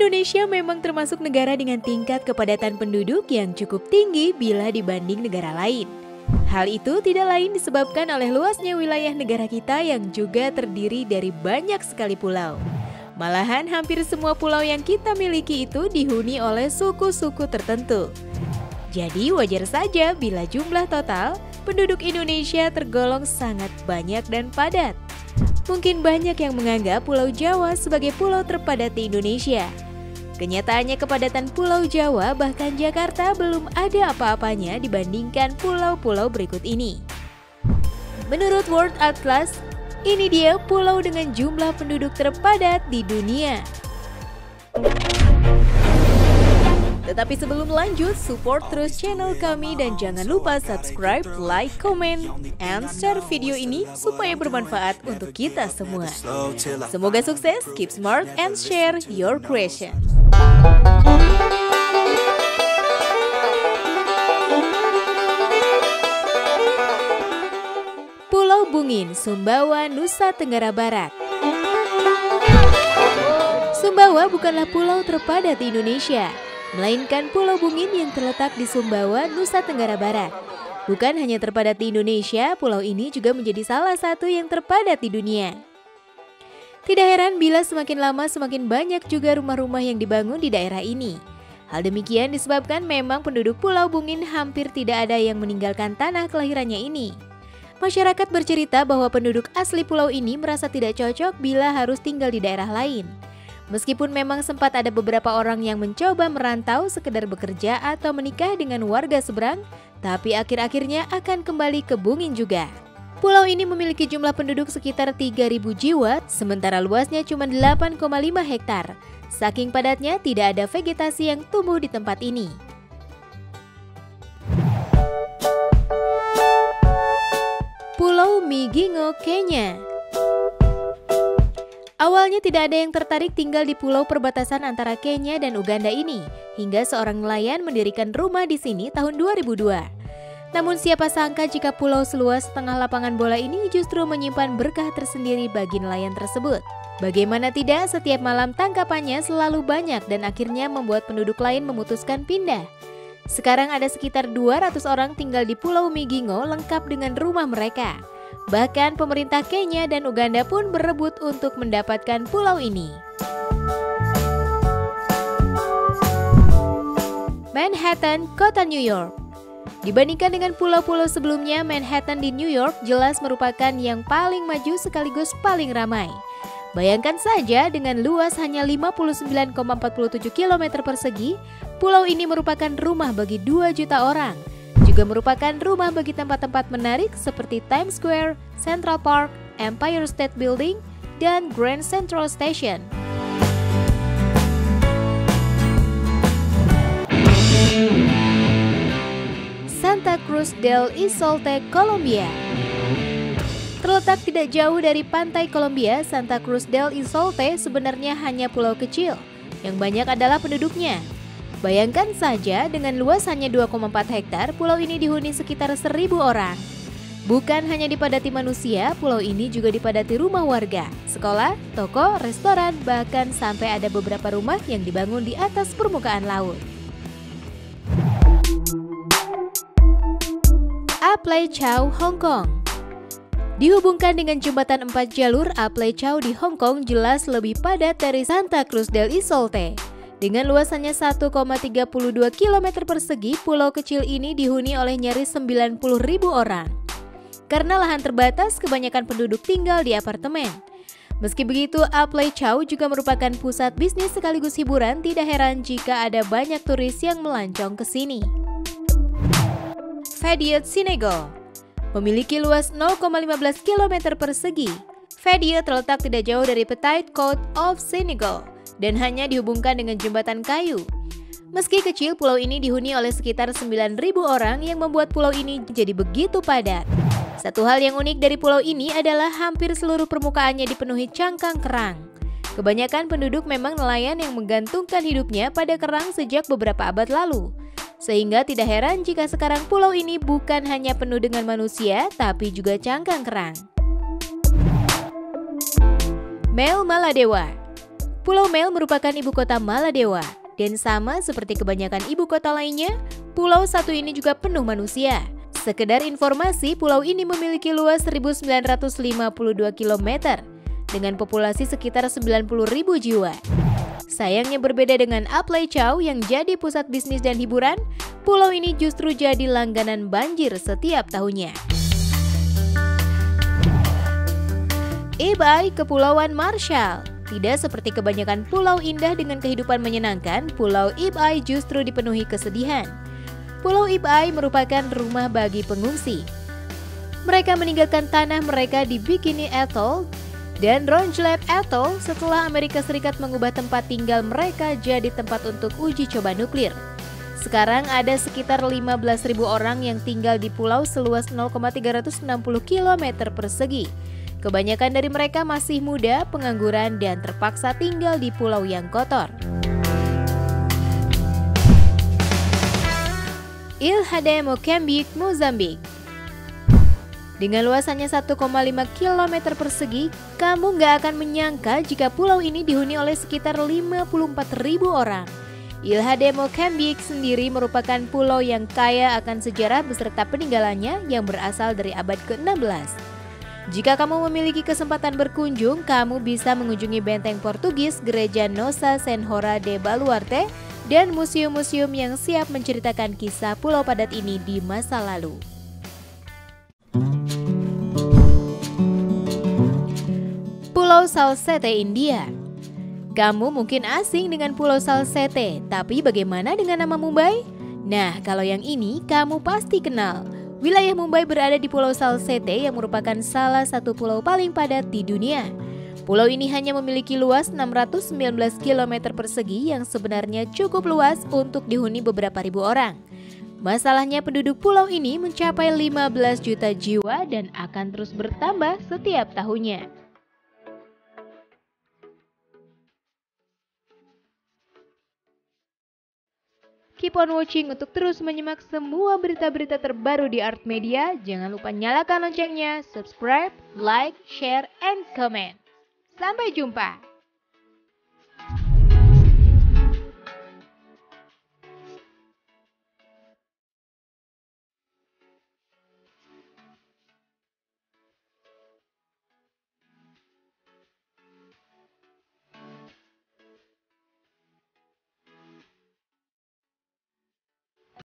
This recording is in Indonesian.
Indonesia memang termasuk negara dengan tingkat kepadatan penduduk yang cukup tinggi bila dibanding negara lain. Hal itu tidak lain disebabkan oleh luasnya wilayah negara kita yang juga terdiri dari banyak sekali pulau. Malahan hampir semua pulau yang kita miliki itu dihuni oleh suku-suku tertentu. Jadi wajar saja bila jumlah total penduduk Indonesia tergolong sangat banyak dan padat. Mungkin banyak yang menganggap Pulau Jawa sebagai pulau terpadat di Indonesia. Kenyataannya kepadatan Pulau Jawa bahkan Jakarta belum ada apa-apanya dibandingkan pulau-pulau berikut ini. Menurut World Atlas, ini dia pulau dengan jumlah penduduk terpadat di dunia. Tetapi sebelum lanjut, support terus channel kami dan jangan lupa subscribe, like, comment, and share video ini supaya bermanfaat untuk kita semua. Semoga sukses, keep smart, and share your creation. Pulau Bungin, Sumbawa, Nusa Tenggara Barat. Sumbawa bukanlah pulau terpadat di Indonesia, melainkan Pulau Bungin yang terletak di Sumbawa, Nusa Tenggara Barat. Bukan hanya terpadat di Indonesia, pulau ini juga menjadi salah satu yang terpadat di dunia. Tidak heran bila semakin lama semakin banyak juga rumah-rumah yang dibangun di daerah ini. Hal demikian disebabkan memang penduduk Pulau Bungin hampir tidak ada yang meninggalkan tanah kelahirannya ini. Masyarakat bercerita bahwa penduduk asli pulau ini merasa tidak cocok bila harus tinggal di daerah lain. Meskipun memang sempat ada beberapa orang yang mencoba merantau sekedar bekerja atau menikah dengan warga seberang, tapi akhir-akhirnya akan kembali ke Bungin juga. Pulau ini memiliki jumlah penduduk sekitar 3.000 jiwa, sementara luasnya cuma 8,5 hektar. Saking padatnya tidak ada vegetasi yang tumbuh di tempat ini. Pulau Migingo, Kenya. Awalnya tidak ada yang tertarik tinggal di pulau perbatasan antara Kenya dan Uganda ini, hingga seorang nelayan mendirikan rumah di sini tahun 2002. Namun siapa sangka jika pulau seluas setengah lapangan bola ini justru menyimpan berkah tersendiri bagi nelayan tersebut. Bagaimana tidak, setiap malam tangkapannya selalu banyak dan akhirnya membuat penduduk lain memutuskan pindah. Sekarang ada sekitar 200 orang tinggal di Pulau Migingo lengkap dengan rumah mereka. Bahkan pemerintah Kenya dan Uganda pun berebut untuk mendapatkan pulau ini. Manhattan, Kota New York. Dibandingkan dengan pulau-pulau sebelumnya, Manhattan di New York jelas merupakan yang paling maju sekaligus paling ramai. Bayangkan saja dengan luas hanya 59,47 km persegi, pulau ini merupakan rumah bagi 2 juta orang. Juga merupakan rumah bagi tempat-tempat menarik seperti Times Square, Central Park, Empire State Building, dan Grand Central Station. Santa Cruz del Isolte, Kolombia. Terletak tidak jauh dari pantai Kolombia, Santa Cruz del Isolte sebenarnya hanya pulau kecil, yang banyak adalah penduduknya. Bayangkan saja dengan luas hanya 2,4 hektar, pulau ini dihuni sekitar 1.000 orang. Bukan hanya dipadati manusia, pulau ini juga dipadati rumah warga, sekolah, toko, restoran, bahkan sampai ada beberapa rumah yang dibangun di atas permukaan laut. Apley Chau, Hong Kong. Dihubungkan dengan jembatan 4 jalur, Apley Chau di Hong Kong jelas lebih padat dari Santa Cruz del Isolte. Dengan luasannya 1,32 km persegi, pulau kecil ini dihuni oleh nyaris 90.000 orang. Karena lahan terbatas, kebanyakan penduduk tinggal di apartemen. Meski begitu, Apley Chau juga merupakan pusat bisnis sekaligus hiburan, tidak heran jika ada banyak turis yang melancong ke sini. Fediot, Senegal. Memiliki luas 0,15 km persegi. Fediot terletak tidak jauh dari Petite Côte of Senegal dan hanya dihubungkan dengan jembatan kayu. Meski kecil, pulau ini dihuni oleh sekitar 9.000 orang yang membuat pulau ini jadi begitu padat. Satu hal yang unik dari pulau ini adalah hampir seluruh permukaannya dipenuhi cangkang kerang. Kebanyakan penduduk memang nelayan yang menggantungkan hidupnya pada kerang sejak beberapa abad lalu. Sehingga tidak heran jika sekarang pulau ini bukan hanya penuh dengan manusia, tapi juga cangkang kerang. Mel Maladewa. Pulau Mel merupakan ibu kota Maladewa. Dan sama seperti kebanyakan ibu kota lainnya, pulau satu ini juga penuh manusia. Sekedar informasi, pulau ini memiliki luas 1.952 km dengan populasi sekitar 90.000 jiwa. Sayangnya berbeda dengan Apleichau yang jadi pusat bisnis dan hiburan, pulau ini justru jadi langganan banjir setiap tahunnya. Ibai, Kepulauan Marshall. Tidak seperti kebanyakan pulau indah dengan kehidupan menyenangkan, Pulau Ibai justru dipenuhi kesedihan. Pulau Ibai merupakan rumah bagi pengungsi. Mereka meninggalkan tanah mereka di Bikini Atoll dan Rongelap Atoll setelah Amerika Serikat mengubah tempat tinggal mereka jadi tempat untuk uji coba nuklir. Sekarang ada sekitar 15.000 orang yang tinggal di pulau seluas 0,360 km persegi. Kebanyakan dari mereka masih muda, pengangguran, dan terpaksa tinggal di pulau yang kotor. Ilha de Moçambique, Mozambik. Dengan luasannya 1,5 km persegi, kamu nggak akan menyangka jika pulau ini dihuni oleh sekitar 54.000 orang. Ilha de Moçambique sendiri merupakan pulau yang kaya akan sejarah beserta peninggalannya yang berasal dari abad ke-16. Jika kamu memiliki kesempatan berkunjung, kamu bisa mengunjungi benteng Portugis, gereja Nossa Senhora de Baluarte, dan museum-museum yang siap menceritakan kisah pulau padat ini di masa lalu. Pulau Salsette, India. Kamu mungkin asing dengan Pulau Salsette, tapi bagaimana dengan nama Mumbai? Nah, kalau yang ini kamu pasti kenal. Wilayah Mumbai berada di Pulau Salsette yang merupakan salah satu pulau paling padat di dunia. Pulau ini hanya memiliki luas 619 km persegi yang sebenarnya cukup luas untuk dihuni beberapa ribu orang. Masalahnya penduduk pulau ini mencapai 15 juta jiwa dan akan terus bertambah setiap tahunnya. Keep on watching untuk terus menyimak semua berita-berita terbaru di Art Media. Jangan lupa nyalakan loncengnya, subscribe, like, share, and comment. Sampai jumpa!